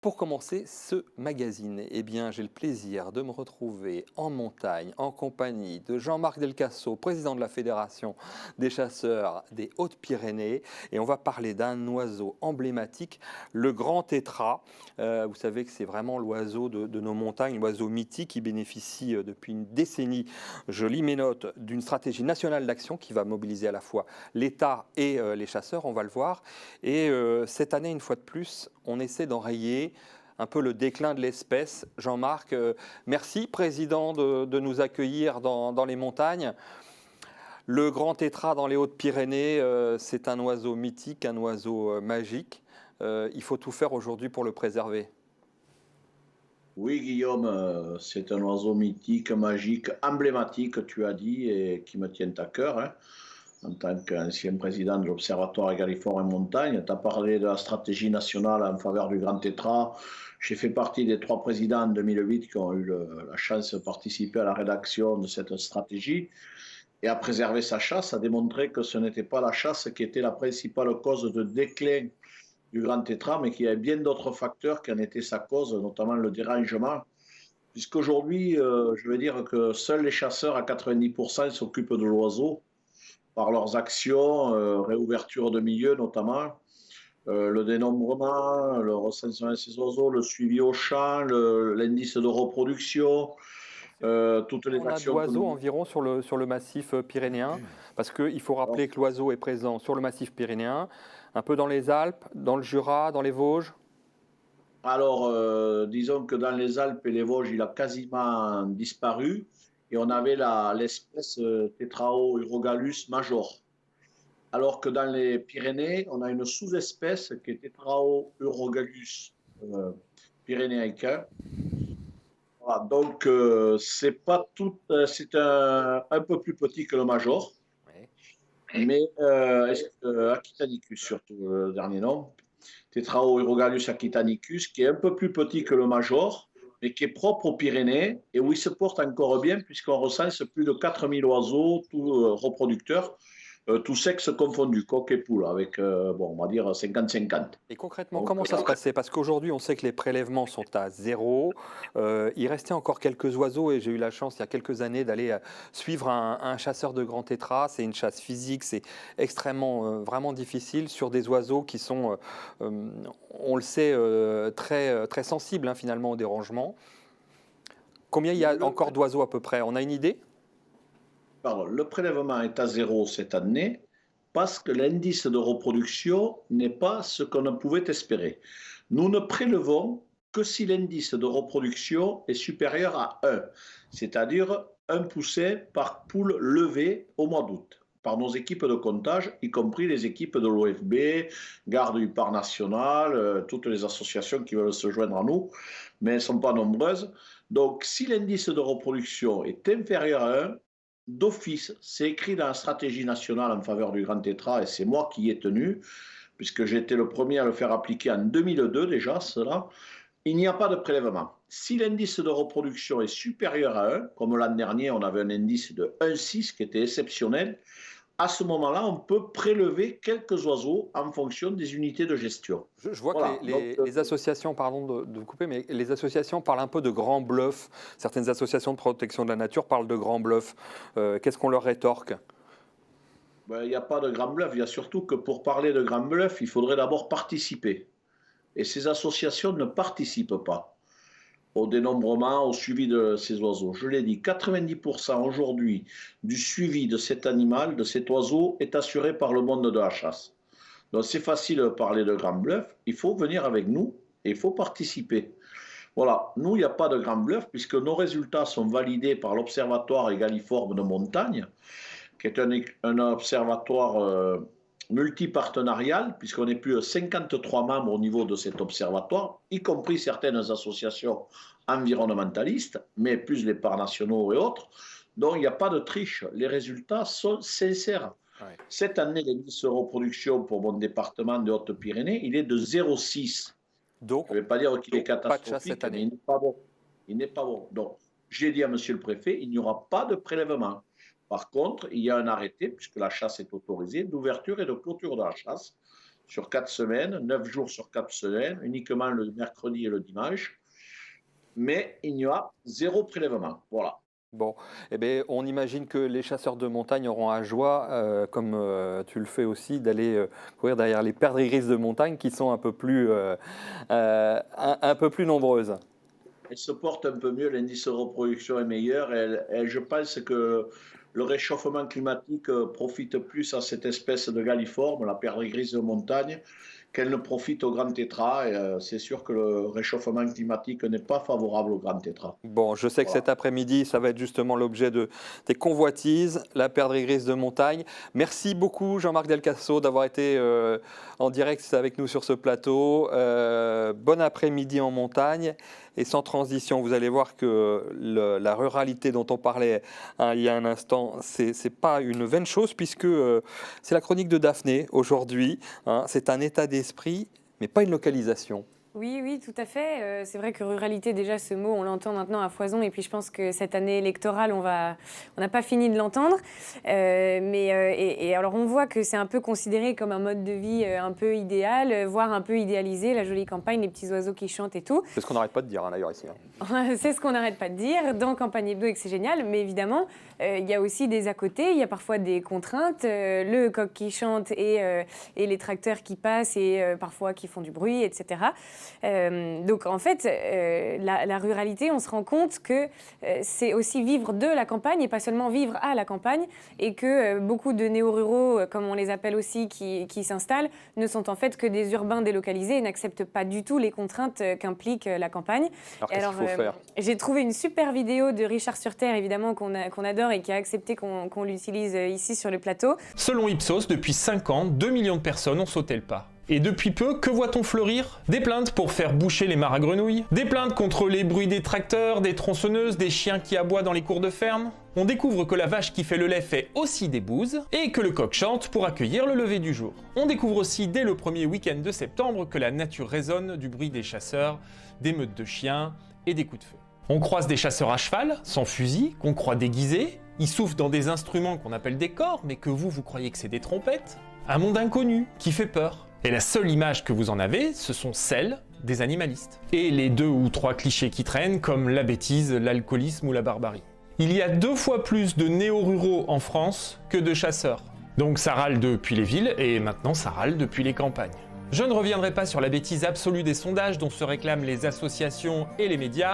Pour commencer ce magazine, eh bien, j'ai le plaisir de me retrouver en montagne en compagnie de Jean-Marc Delcasso, président de la Fédération des chasseurs des Hautes-Pyrénées. Et on va parler d'un oiseau emblématique, le grand tétras. Vous savez que c'est vraiment l'oiseau de nos montagnes, l'oiseau mythique qui bénéficie depuis une décennie, je lis mes notes, d'une stratégie nationale d'action qui va mobiliser à la fois l'État et les chasseurs, on va le voir. Et cette année, une fois de plus, on essaie d'enrayer un peu le déclin de l'espèce. Jean-Marc, merci, président, de nous accueillir dans les montagnes. Le grand tétras dans les Hautes-Pyrénées, c'est un oiseau mythique, un oiseau magique. Il faut tout faire aujourd'hui pour le préserver. Oui, Guillaume, c'est un oiseau mythique, magique, emblématique, tu as dit, et qui me tient à cœur, hein. En tant qu'ancien président de l'Observatoire Galifort et Montagne, tu as parlé de la stratégie nationale en faveur du grand tétras. J'ai fait partie des 3 présidents en 2008 qui ont eu la chance de participer à la rédaction de cette stratégie et à préserver sa chasse, à démontrer que ce n'était pas la chasse qui était la principale cause de déclin du grand tétras, mais qu'il y avait bien d'autres facteurs qui en étaient sa cause, notamment le dérangement. Puisqu'aujourd'hui, je veux dire que seuls les chasseurs à 90% s'occupent de l'oiseau par leurs actions, réouverture de milieux notamment, le dénombrement, le recensement de ces oiseaux, le suivi au champ, l'indice de reproduction, toutes les On a actions que d'oiseaux nous... environ sur le massif pyrénéen, parce qu'il faut Alors, rappeler que l'oiseau est présent sur le massif pyrénéen, un peu dans les Alpes, dans le Jura, dans les Vosges. disons que dans les Alpes et les Vosges, il a quasiment disparu. Et on avait l'espèce Tetrao urogalus major. Alors que dans les Pyrénées, on a une sous-espèce qui est Tetrao urogalus pyrénéica. Voilà, donc, c'est pas tout, c'est un peu plus petit que le major, Ouais. mais Aquitanicus surtout, le dernier nom. Tetrao urogalus aquitanicus, qui est un peu plus petit que le major, mais qui est propre aux Pyrénées et où il se porte encore bien, puisqu'on recense plus de 4000 oiseaux, tous reproducteurs, tous sexes confondus, coq et poule, avec, bon, on va dire 50-50. Et concrètement, Donc, comment ça se passait? Parce qu'aujourd'hui, on sait que les prélèvements sont à zéro. Il restait encore quelques oiseaux et j'ai eu la chance, il y a quelques années, d'aller suivre un chasseur de grands tétras. C'est une chasse physique, c'est extrêmement, vraiment difficile sur des oiseaux qui sont, on le sait, très sensibles hein, finalement au dérangement. Combien il y a le, encore d'oiseaux à peu près? On a une idée? pardon, le prélèvement est à zéro cette année parce que l'indice de reproduction n'est pas ce qu'on pouvait espérer. Nous ne prélevons que si l'indice de reproduction est supérieur à 1, c'est-à-dire un poussin par poule levée au mois d'août par nos équipes de comptage, y compris les équipes de l'OFB, Garde du Parc National, toutes les associations qui veulent se joindre à nous, mais elles ne sont pas nombreuses. Donc, si l'indice de reproduction est inférieur à 1, d'office, c'est écrit dans la stratégie nationale en faveur du grand tétras, et c'est moi qui y ai tenu, puisque j'ai été le premier à le faire appliquer en 2002 déjà, cela, il n'y a pas de prélèvement. Si l'indice de reproduction est supérieur à 1, comme l'an dernier, on avait un indice de 1,6 qui était exceptionnel, à ce moment-là, on peut prélever quelques oiseaux en fonction des unités de gestion. Je vois que Voilà. Donc, les associations, pardon de vous couper, mais les associations parlent un peu de grands bluffs. Certaines associations de protection de la nature parlent de grands bluffs. Qu'est-ce qu'on leur rétorque? ben, il n'y a pas de grand bluff. Il y a surtout que pour parler de grand bluff, il faudrait d'abord participer. Et ces associations ne participent pas au dénombrement, au suivi de ces oiseaux. Je l'ai dit, 90% aujourd'hui du suivi de cet animal, de cet oiseau, est assuré par le monde de la chasse. Donc c'est facile de parler de grand bluff, il faut venir avec nous et il faut participer. Voilà, nous, il n'y a pas de grand bluff puisque nos résultats sont validés par l'Observatoire égaliforme de montagne, qui est un observatoire multipartenarial, puisqu'on est plus de 53 membres au niveau de cet observatoire, y compris certaines associations environnementalistes, mais plus les parcs nationaux et autres. Donc, il n'y a pas de triche. Les résultats sont sincères. Ouais. Cette année, l'indice de reproduction pour mon département de Haute-Pyrénées, il est de 0,6. Donc, Je ne vais pas dire qu'il est pas de chasse cette catastrophique, mais année. il n'est pas bon. Il n'est pas bon. Donc, j'ai dit à monsieur le préfet, il n'y aura pas de prélèvement. Par contre, il y a un arrêté, puisque la chasse est autorisée, d'ouverture et de clôture de la chasse sur 4 semaines, 9 jours sur 4 semaines, uniquement le mercredi et le dimanche. Mais il y a 0 prélèvement. Voilà. Bon, eh bien, on imagine que les chasseurs de montagne auront à joie, comme tu le fais aussi, d'aller courir derrière les perdrix grises de montagne qui sont un peu plus nombreuses. Elle se porte un peu mieux, l'indice de reproduction est meilleur. Je pense que le réchauffement climatique profite plus à cette espèce de galliforme, la perdrix grise de montagne, qu'elle ne profite au grand tétras. C'est sûr que le réchauffement climatique n'est pas favorable au grand tétras. Bon, je sais que cet après-midi, ça va être justement l'objet de tes convoitises, la perdrix grise de montagne. Merci beaucoup Jean-Marc Delcasso d'avoir été en direct avec nous sur ce plateau. Bon après-midi en montagne. Et sans transition, vous allez voir que la ruralité dont on parlait il y a un instant, c'est pas une vaine chose puisque c'est la chronique de Daphné aujourd'hui. C'est un état d'esprit, mais pas une localisation. Oui, oui, tout à fait. C'est vrai que ruralité, déjà, ce mot, on l'entend maintenant à foison. Et puis, je pense que cette année électorale, on n'a pas fini de l'entendre. Et alors, on voit que c'est un peu considéré comme un mode de vie un peu idéal, voire un peu idéalisé, la jolie campagne, les petits oiseaux qui chantent et tout. C'est ce qu'on n'arrête pas de dire, d'ailleurs, ici. C'est ce qu'on n'arrête pas de dire dans Campagne Hebdo et que c'est génial. Mais évidemment, il y a aussi des à côté. Il y a parfois des contraintes. Le coq qui chante et les tracteurs qui passent et parfois qui font du bruit, etc. Donc en fait, la ruralité, on se rend compte que c'est aussi vivre de la campagne et pas seulement vivre à la campagne, et que beaucoup de néo-ruraux, comme on les appelle aussi, qui s'installent, ne sont en fait que des urbains délocalisés et n'acceptent pas du tout les contraintes qu'implique la campagne. Alors qu'est-ce qu'il faut faire ? J'ai trouvé une super vidéo de Richard Surterre, évidemment, qu'on adore et qui a accepté qu'on l'utilise ici sur le plateau. Selon Ipsos, depuis 5 ans, 2 millions de personnes ont sauté le pas. Et depuis peu, que voit-on fleurir? Des plaintes pour faire boucher les mares à grenouilles, des plaintes contre les bruits des tracteurs, des tronçonneuses, des chiens qui aboient dans les cours de ferme. On découvre que la vache qui fait le lait fait aussi des bouses, et que le coq chante pour accueillir le lever du jour. On découvre aussi dès le premier week-end de septembre que la nature résonne du bruit des chasseurs, des meutes de chiens et des coups de feu. On croise des chasseurs à cheval, sans fusil, qu'on croit déguisés, ils soufflent dans des instruments qu'on appelle des cors, mais que vous croyez que c'est des trompettes. Un monde inconnu qui fait peur. Et la seule image que vous en avez, ce sont celles des animalistes. Et les 2 ou 3 clichés qui traînent, comme la bêtise, l'alcoolisme ou la barbarie. Il y a 2 fois plus de néo-ruraux en France que de chasseurs. Donc ça râle depuis les villes, et maintenant ça râle depuis les campagnes. Je ne reviendrai pas sur la bêtise absolue des sondages dont se réclament les associations et les médias.